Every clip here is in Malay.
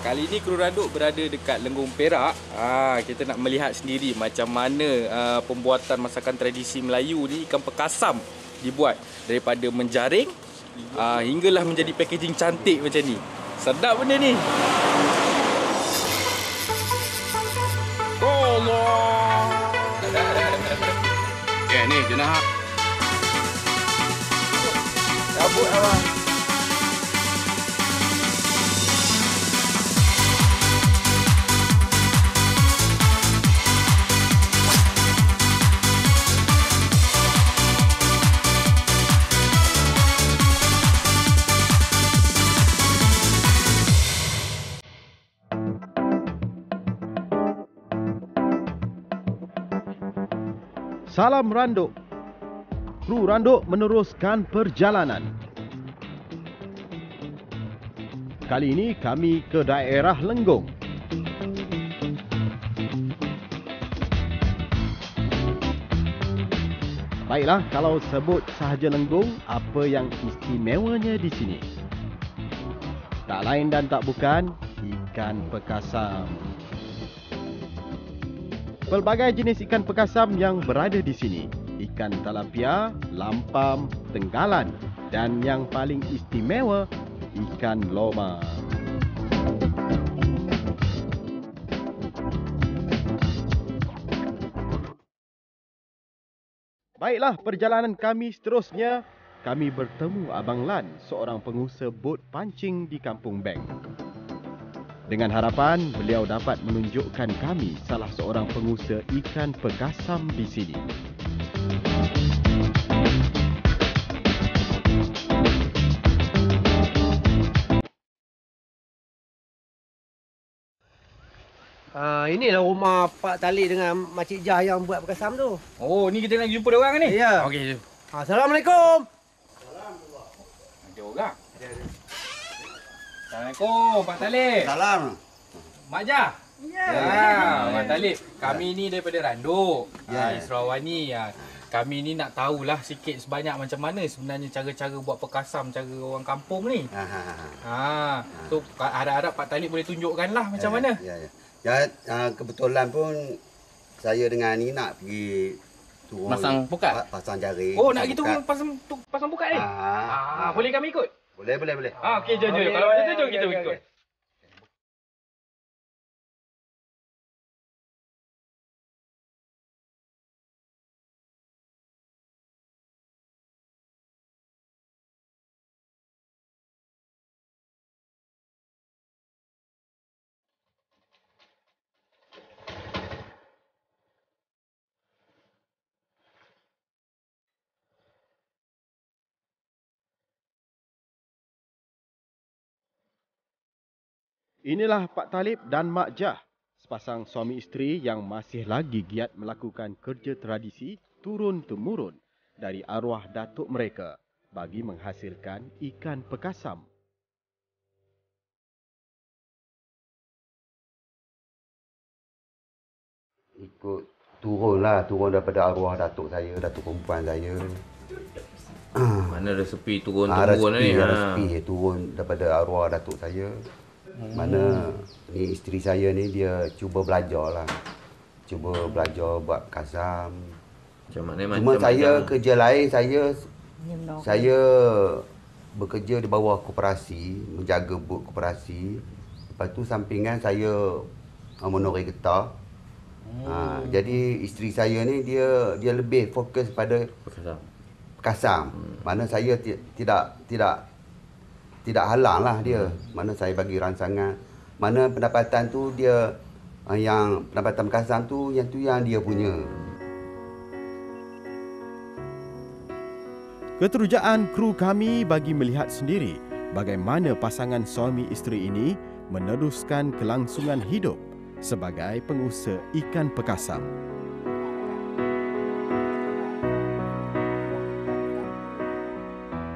Kali ini Kru Randuk berada dekat Lenggong Perak. Kita nak melihat sendiri macam mana pembuatan masakan tradisi Melayu ni, ikan pekasam dibuat daripada menjaring hinggalah menjadi packaging cantik macam ni. Sedap benda ni. Allah. Okay, ni jenah. Cabut abang. Salam Randuk. Kru Randuk meneruskan perjalanan. Kali ini kami ke daerah Lenggong. Baiklah, kalau sebut sahaja Lenggong, apa yang istimewanya di sini? Tak lain dan tak bukan ikan pekasam. Pelbagai jenis ikan pekasam yang berada di sini. Ikan talapia, lampam, tenggalan dan yang paling istimewa, ikan loma. Baiklah, perjalanan kami seterusnya. Kami bertemu Abang Lan, seorang pengusaha bot pancing di Kampung Beng. Dengan harapan beliau dapat menunjukkan kami salah seorang pengusaha ikan pekasam di sini. Inilah rumah Pak Talib dengan Makcik Jah yang buat pekasam tu. Oh, ni kita nak jumpa dia orang ni? Ya. Okey, jom. Assalamualaikum. Ada orang. Assalamualaikum, Pak Talib. Salam. Mak Jah. Ya. Mak Talib. Kami ni daripada Randuk. Ya. Israwani. Kami ni nak tahulah sikit sebanyak macam mana sebenarnya cara-cara buat pekasam, cara orang kampung ni. So harap-harap Pak Talib boleh tunjukkanlah macam mana. Ya, kebetulan pun saya dengan ni nak pergi turun Pasang pukat? Pasang jaring. Oh, nak gitu pasang buka ni? Boleh kami ikut? Boleh. Okey, jom. Kalau macam tu, jom kita ikut. Inilah Pak Talib dan Mak Jah, sepasang suami isteri yang masih lagi giat melakukan kerja tradisi turun-temurun dari arwah datuk mereka bagi menghasilkan ikan pekasam. Ikut turun daripada arwah datuk saya, datuk perempuan saya. Mana resepi turun-temurun ni? Resepi turun daripada arwah datuk saya. Mana ni isteri saya ni dia cuba belajar buat kasam. Cuma saya kerja lain, saya bekerja di bawah koperasi, menjaga bot koperasi. Lepas tu sampingan saya menori getah. Jadi isteri saya ni dia lebih fokus pada kasam. Mana saya tidak halang lah dia. Mana saya bagi rancangan. Mana pendapatan tu dia, yang pendapatan kasam tu yang dia punya. Keterujaan kru kami bagi melihat sendiri bagaimana pasangan suami isteri ini meneruskan kelangsungan hidup sebagai pengusaha ikan pekasam.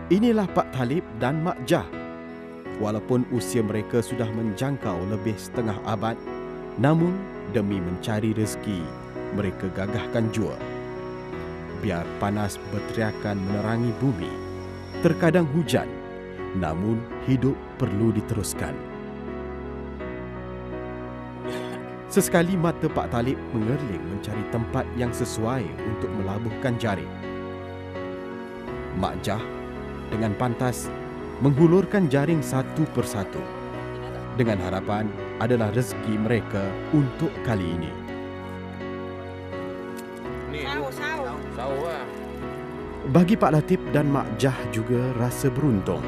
Inilah Pak Talib dan Mak Jah. Walaupun usia mereka sudah menjangkau lebih setengah abad, namun demi mencari rezeki, mereka gagahkan jua. Biar panas berteriakan menerangi bumi, terkadang hujan, namun hidup perlu diteruskan. Sesekali mata Pak Talib mengerling mencari tempat yang sesuai untuk melabuhkan jaring. Mak Jah dengan pantas menghulurkan jaring satu persatu dengan harapan adalah rezeki mereka untuk kali ini. Sahur lah. Bagi Pak Latif dan Mak Jah juga rasa beruntung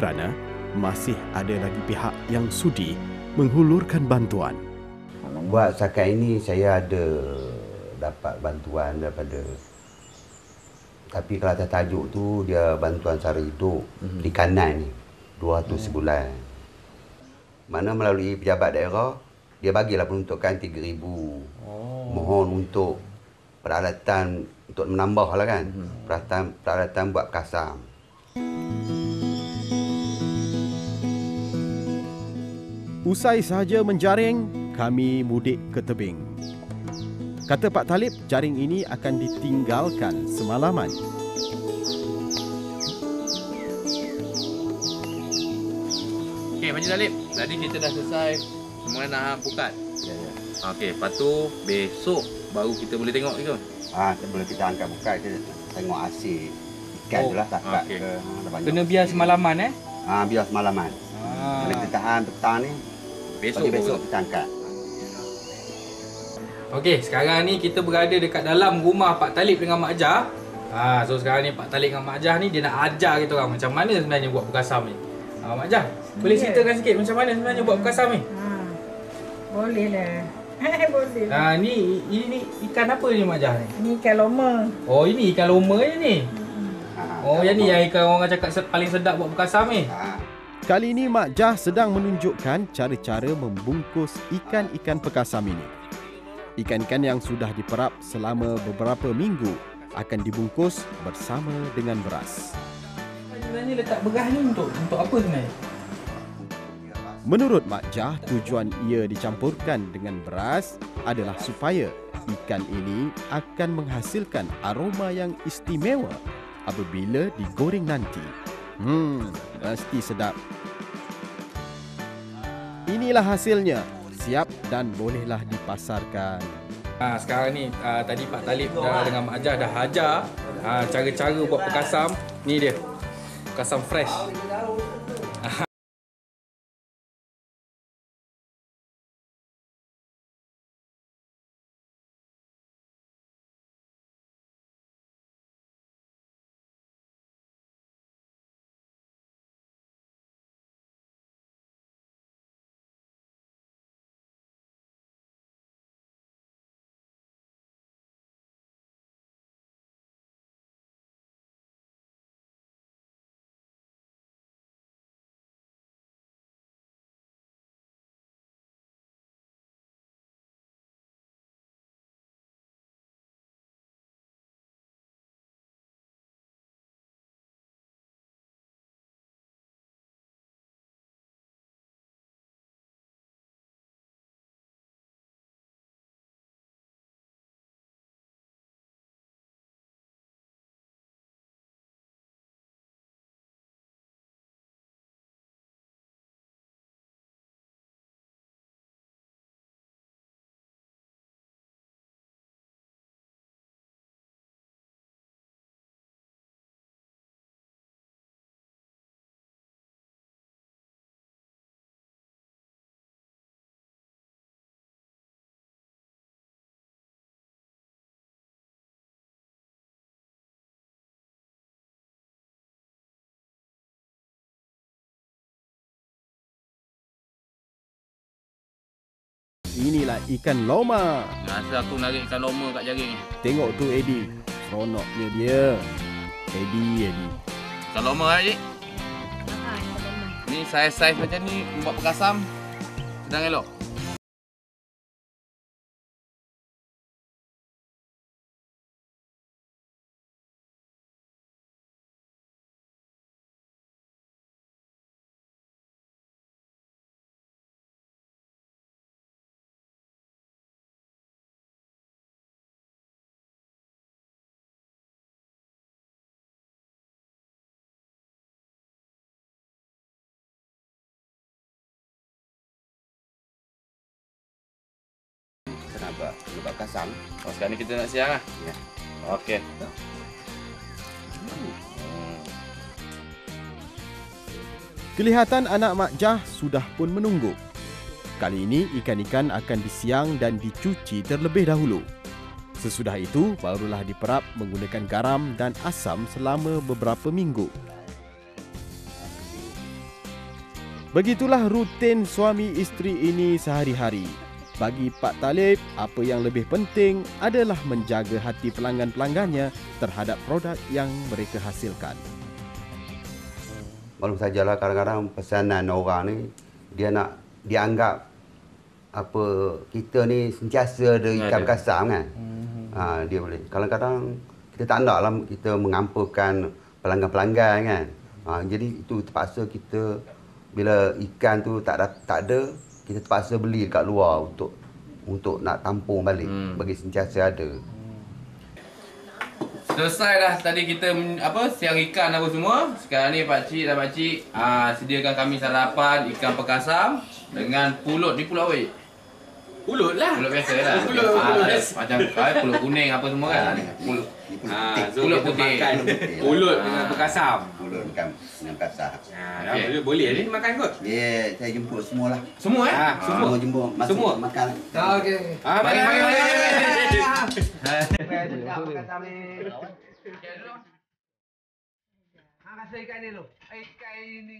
kerana masih ada lagi pihak yang sudi menghulurkan bantuan. Buat sakat ini saya ada dapat bantuan daripada, tapi kalau atas tajuk tu dia bantuan cara hidup perikanan ni 200 sebulan. Mana melalui pejabat daerah dia bagilah peruntukan 3,000. Mohon untuk peralatan untuk menambah lah kan. Peralatan buat kasam. Usai sahaja menjaring, kami mudik ke tebing. Kata Pak Talib, jaring ini akan ditinggalkan semalaman. Okey, Haji Talib. Tadi kita dah selesai semua nak pukat. Ya, ya. Okey, lepas tu besok baru kita boleh tengok ke? Boleh kita angkat buka, kita tengok hasil ikan tu lah, takat okey. ke. Kena biar semalaman Biar semalaman. Kalau kita tahan petang ni, besok kita angkat. Okey, sekarang ni kita berada dekat dalam rumah Pak Talib dengan Mak Jah. So sekarang ni Pak Talib dengan Mak Jah ni dia nak ajar kita orang macam mana sebenarnya buat perkasam ni. Mak Jah, boleh ceritakan sikit macam mana sebenarnya buat perkasam ni? Boleh lah. Boleh. Ini ikan apa ni Mak Jah ni? Ini ikan loma. Oh, ini ikan loma je ni. Oh, yang ni yang ikan orang cakap paling sedap buat perkasam ni. Kali ini Mak Jah sedang menunjukkan cara-cara membungkus ikan-ikan perkasam ini. Ikan-ikan yang sudah diperap selama beberapa minggu akan dibungkus bersama dengan beras. Sebenarnya letak beras ni untuk apa sebenarnya? Menurut Mak Jah, tujuan ia dicampurkan dengan beras adalah supaya ikan ini akan menghasilkan aroma yang istimewa apabila digoreng nanti. Mesti sedap. Inilah hasilnya. Siap dan bolehlah dipasarkan. Sekarang ni tadi Pak Talib dengan Mak Jah dah ajar cara-cara buat perkasam. Ni dia. Perkasam fresh. Inilah ikan loma. Masa aku narik ikan loma kat jaring ni. Tengok tu Eddie. Seronoknya dia. Eddie. Ikan loma lah, Cik. Ni saiz-saiz macam ni buat perkasam sedang elok. Buat kasam. Oh, sekarang ni kita nak siang lah. Ya. Okey. Kelihatan anak Mak Jah sudah pun menunggu. Kali ini ikan-ikan akan disiang dan dicuci terlebih dahulu. Sesudah itu barulah diperap menggunakan garam dan asam selama beberapa minggu. Begitulah rutin suami isteri ini sehari-hari. Bagi Pak Talib, apa yang lebih penting adalah menjaga hati pelanggan-pelanggannya terhadap produk yang mereka hasilkan. Maklum sajalah kadang-kadang pesanan orang ni dia nak dianggap apa kita ni sentiasa ada ikan kasam kan. Dia boleh. Kadang-kadang kita tak naklah kita mengampakan pelanggan-pelanggan kan. Jadi itu terpaksa kita bila ikan tu tak ada, kita terpaksa beli dekat luar untuk nak tampung balik bagi sentiasa ada. Selesai dah tadi kita siang ikan apa semua. Sekarang ni pak cik dan pak cik sediakan kami sarapan ikan pekasam dengan pulut. Ni pulut apa? Pulut lah. Pulut biasa lah. Pulut biasa. Macam pulut kuning apa semua kan. Pulut. Pulut putih. Pulut dengan pekasam. Pulut ikan dengan kasam. Boleh ni makan kot. Ya, saya jemput semualah. Semua Semua jemput. Masuk Semua? makan. Okey. Mari. Rasa ikan ni lu. Ikan ini.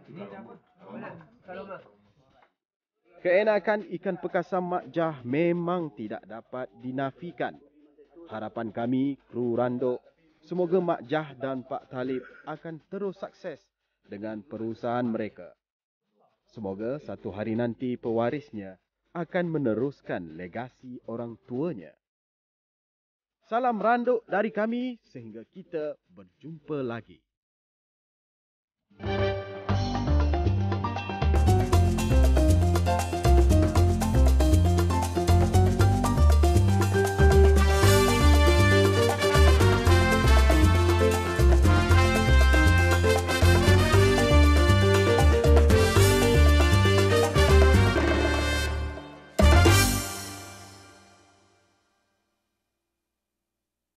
Ini apa? Kalau mah. Keenakan ikan pekasam Mak Jah memang tidak dapat dinafikan. Harapan kami, kru Randuk, semoga Mak Jah dan Pak Talib akan terus sukses dengan perusahaan mereka. Semoga satu hari nanti pewarisnya akan meneruskan legasi orang tuanya. Salam Randuk dari kami sehingga kita berjumpa lagi.